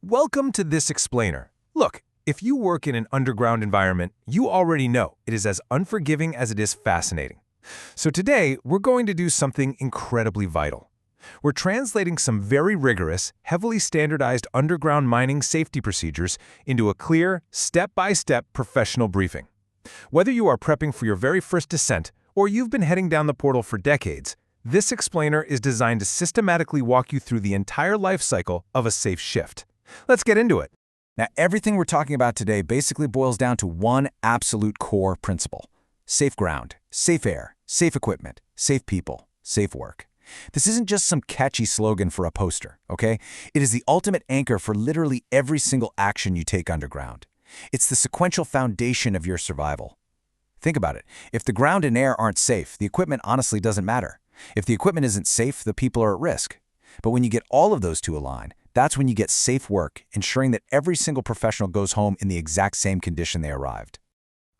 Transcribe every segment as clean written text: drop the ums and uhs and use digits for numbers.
Welcome to This Explainer. Look, if you work in an underground environment, you already know it is as unforgiving as it is fascinating. So today, we're going to do something incredibly vital. We're translating some very rigorous, heavily standardized underground mining safety procedures into a clear, step-by-step professional briefing. Whether you are prepping for your very first descent or you've been heading down the portal for decades, This Explainer is designed to systematically walk you through the entire life cycle of a safe shift. Let's get into it. Now, everything we're talking about today basically boils down to one absolute core principle. Safe ground, safe air, safe equipment, safe people, safe work. This isn't just some catchy slogan for a poster, okay? It is the ultimate anchor for literally every single action you take underground. It's the sequential foundation of your survival. Think about it. If the ground and air aren't safe, the equipment honestly doesn't matter. If the equipment isn't safe, the people are at risk. But when you get all of those two aligned, that's when you get safe work, ensuring that every single professional goes home in the exact same condition they arrived.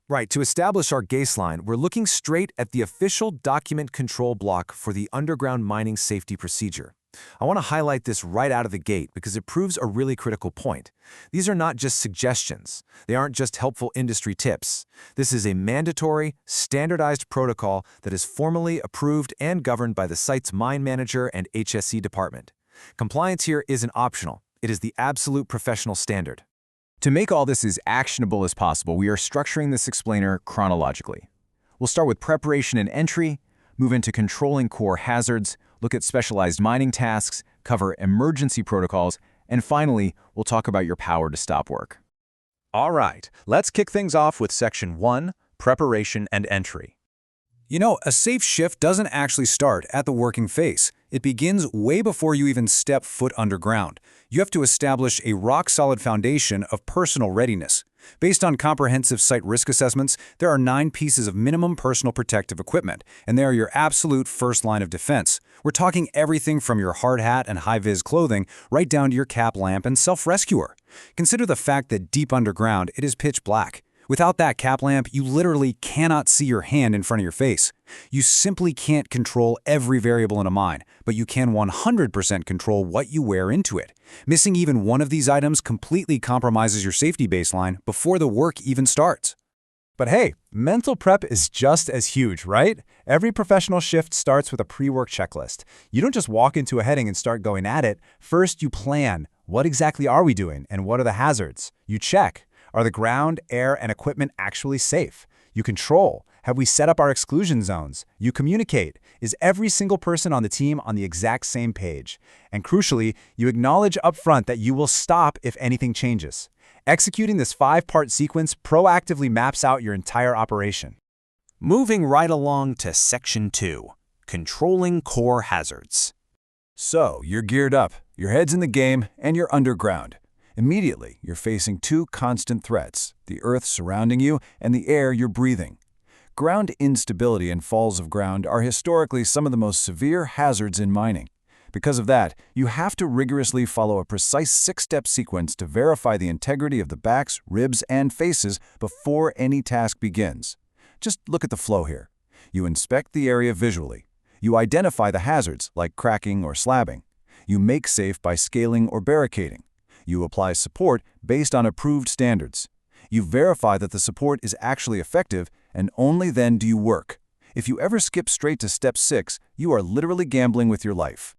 Right, to establish our baseline, we're looking straight at the official document control block for the underground mining safety procedure. I want to highlight this right out of the gate because it proves a really critical point. These are not just suggestions. They aren't just helpful industry tips. This is a mandatory, standardized protocol that is formally approved and governed by the site's mine manager and HSE department. Compliance here isn't optional. It is the absolute professional standard. To make all this as actionable as possible, we are structuring this explainer chronologically. We'll start with preparation and entry, move into controlling core hazards, look at specialized mining tasks, cover emergency protocols, and finally, we'll talk about your power to stop work. All right, let's kick things off with Section 1, Preparation and Entry. You know, a safe shift doesn't actually start at the working phase. It begins way before you even step foot underground. You have to establish a rock-solid foundation of personal readiness. Based on comprehensive site risk assessments, there are 9 pieces of minimum personal protective equipment, and they are your absolute first line of defense. We're talking everything from your hard hat and high-vis clothing right down to your cap lamp and self-rescuer. Consider the fact that deep underground, it is pitch black. Without that cap lamp, you literally cannot see your hand in front of your face. You simply can't control every variable in a mine, but you can 100% control what you wear into it. Missing even one of these items completely compromises your safety baseline before the work even starts. But hey, mental prep is just as huge, right? Every professional shift starts with a pre-work checklist. You don't just walk into a heading and start going at it. First, you plan. What exactly are we doing, and what are the hazards? You check. Are the ground, air, and equipment actually safe? You control. Have we set up our exclusion zones? You communicate. Is every single person on the team on the exact same page? And crucially, you acknowledge upfront that you will stop if anything changes. Executing this 5-part sequence proactively maps out your entire operation. Moving right along to Section 2, Controlling Core Hazards. So, you're geared up, your head's in the game, and you're underground. Immediately, you're facing 2 constant threats, the earth surrounding you and the air you're breathing. Ground instability and falls of ground are historically some of the most severe hazards in mining. Because of that, you have to rigorously follow a precise 6-step sequence to verify the integrity of the backs, ribs, and faces before any task begins. Just look at the flow here. You inspect the area visually. You identify the hazards, like cracking or slabbing. You make safe by scaling or barricading. You apply support based on approved standards. You verify that the support is actually effective, and only then do you work. If you ever skip straight to step 6, you are literally gambling with your life.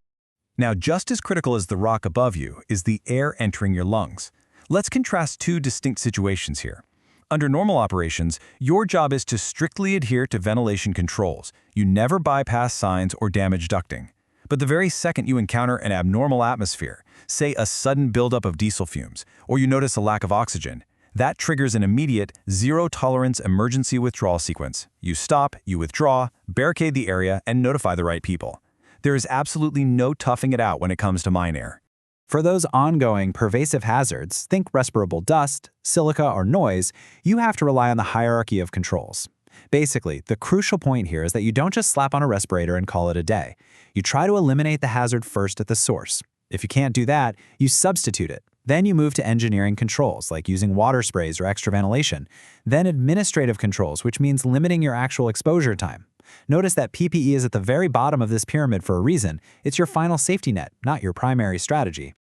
Now, just as critical as the rock above you is the air entering your lungs. Let's contrast 2 distinct situations here. Under normal operations, your job is to strictly adhere to ventilation controls. You never bypass signs or damage ducting. But the very second you encounter an abnormal atmosphere, say a sudden buildup of diesel fumes, or you notice a lack of oxygen, that triggers an immediate, zero-tolerance emergency withdrawal sequence. You stop, you withdraw, barricade the area, and notify the right people. There is absolutely no toughing it out when it comes to mine air. For those ongoing, pervasive hazards, think respirable dust, silica, or noise, you have to rely on the hierarchy of controls. Basically, the crucial point here is that you don't just slap on a respirator and call it a day. You try to eliminate the hazard first at the source. If you can't do that, you substitute it. Then you move to engineering controls, like using water sprays or extra ventilation. Then administrative controls, which means limiting your actual exposure time. Notice that PPE is at the very bottom of this pyramid for a reason. It's your final safety net, not your primary strategy.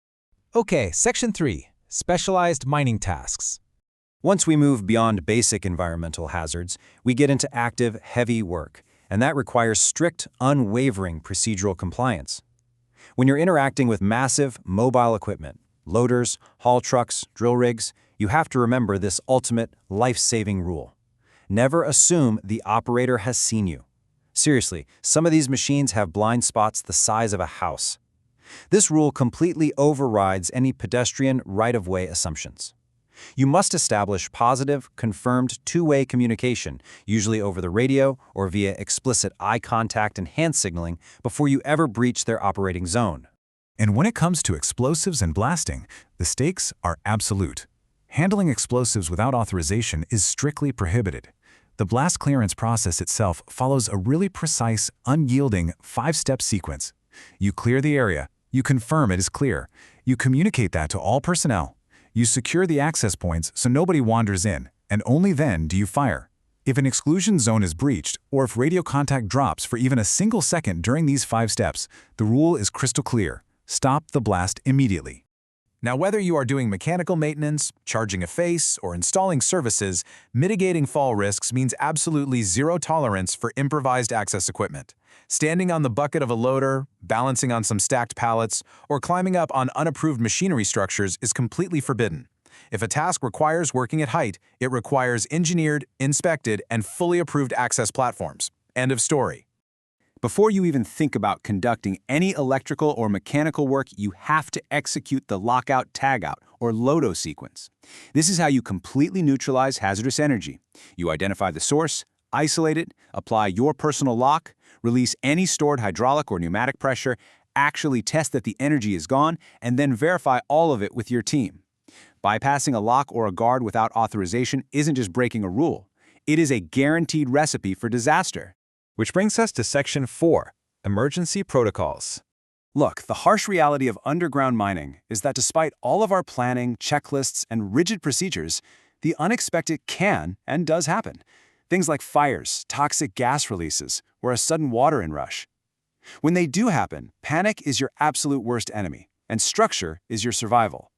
Okay, Section 3, Specialized mining tasks. Once we move beyond basic environmental hazards, we get into active, heavy work, and that requires strict, unwavering procedural compliance. When you're interacting with massive, mobile equipment, loaders, haul trucks, drill rigs, you have to remember this ultimate, life-saving rule. Never assume the operator has seen you. Seriously, some of these machines have blind spots the size of a house. This rule completely overrides any pedestrian right-of-way assumptions. You must establish positive, confirmed two-way communication, usually over the radio or via explicit eye contact and hand signaling, before you ever breach their operating zone. And when it comes to explosives and blasting, the stakes are absolute. Handling explosives without authorization is strictly prohibited. The blast clearance process itself follows a really precise, unyielding, 5-step sequence. You clear the area, you confirm it is clear, you communicate that to all personnel, you secure the access points so nobody wanders in, and only then do you fire. If an exclusion zone is breached, or if radio contact drops for even a single second during these 5 steps, the rule is crystal clear. Stop the blast immediately. Now, whether you are doing mechanical maintenance, charging a face, or installing services, mitigating fall risks means absolutely zero tolerance for improvised access equipment. Standing on the bucket of a loader, balancing on some stacked pallets, or climbing up on unapproved machinery structures is completely forbidden. If a task requires working at height, it requires engineered, inspected, and fully approved access platforms. End of story. Before you even think about conducting any electrical or mechanical work, you have to execute the lockout-tagout, or LOTO sequence. This is how you completely neutralize hazardous energy. You identify the source, isolate it, apply your personal lock, release any stored hydraulic or pneumatic pressure, actually test that the energy is gone, and then verify all of it with your team. Bypassing a lock or a guard without authorization isn't just breaking a rule. It is a guaranteed recipe for disaster. Which brings us to Section 4, Emergency Protocols. Look, the harsh reality of underground mining is that despite all of our planning, checklists, and rigid procedures, the unexpected can and does happen. Things like fires, toxic gas releases, or a sudden water inrush. When they do happen, panic is your absolute worst enemy, and structure is your survival.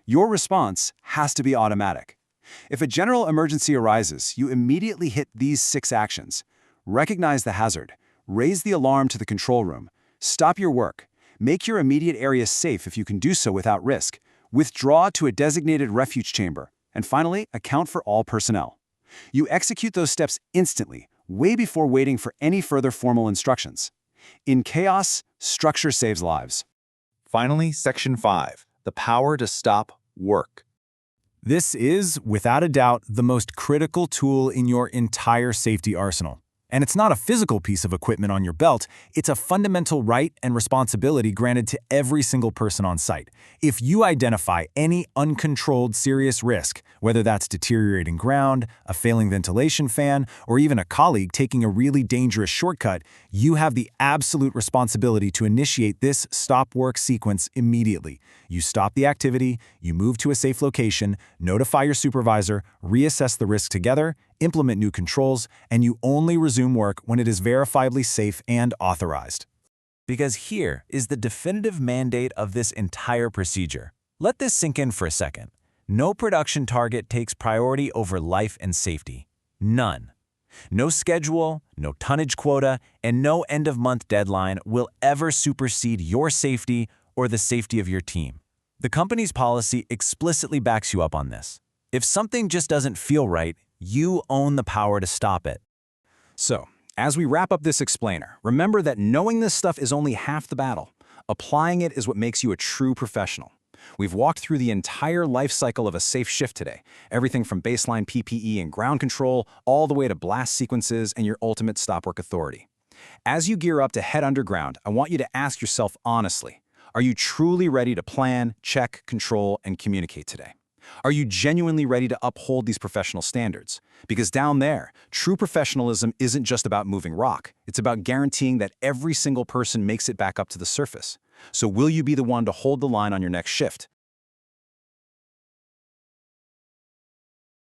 Your response has to be automatic. If a general emergency arises, you immediately hit these 6 actions. Recognize the hazard, raise the alarm to the control room, stop your work, make your immediate area safe if you can do so without risk, withdraw to a designated refuge chamber, and finally, account for all personnel. You execute those steps instantly, way before waiting for any further formal instructions. In chaos, structure saves lives. Finally, Section 5, the power to stop work. This is, without a doubt, the most critical tool in your entire safety arsenal. And it's not a physical piece of equipment on your belt, it's a fundamental right and responsibility granted to every single person on site. If you identify any uncontrolled serious risk, whether that's deteriorating ground, a failing ventilation fan, or even a colleague taking a really dangerous shortcut, you have the absolute responsibility to initiate this stop work sequence immediately. You stop the activity, you move to a safe location, notify your supervisor, reassess the risk together, implement new controls, and you only resume work when it is verifiably safe and authorized. Because here is the definitive mandate of this entire procedure. Let this sink in for a second. No production target takes priority over life and safety. None. No schedule, no tonnage quota, and no end-of-month deadline will ever supersede your safety or the safety of your team. The company's policy explicitly backs you up on this. If something just doesn't feel right, you own the power to stop it. So, as we wrap up this explainer, remember that knowing this stuff is only half the battle. Applying it is what makes you a true professional. We've walked through the entire life cycle of a safe shift today, everything from baseline PPE and ground control, all the way to blast sequences and your ultimate stop work authority. As you gear up to head underground, I want you to ask yourself honestly, are you truly ready to plan, check, control, and communicate today? Are you genuinely ready to uphold these professional standards? Because down there, true professionalism isn't just about moving rock. It's about guaranteeing that every single person makes it back up to the surface. So will you be the one to hold the line on your next shift?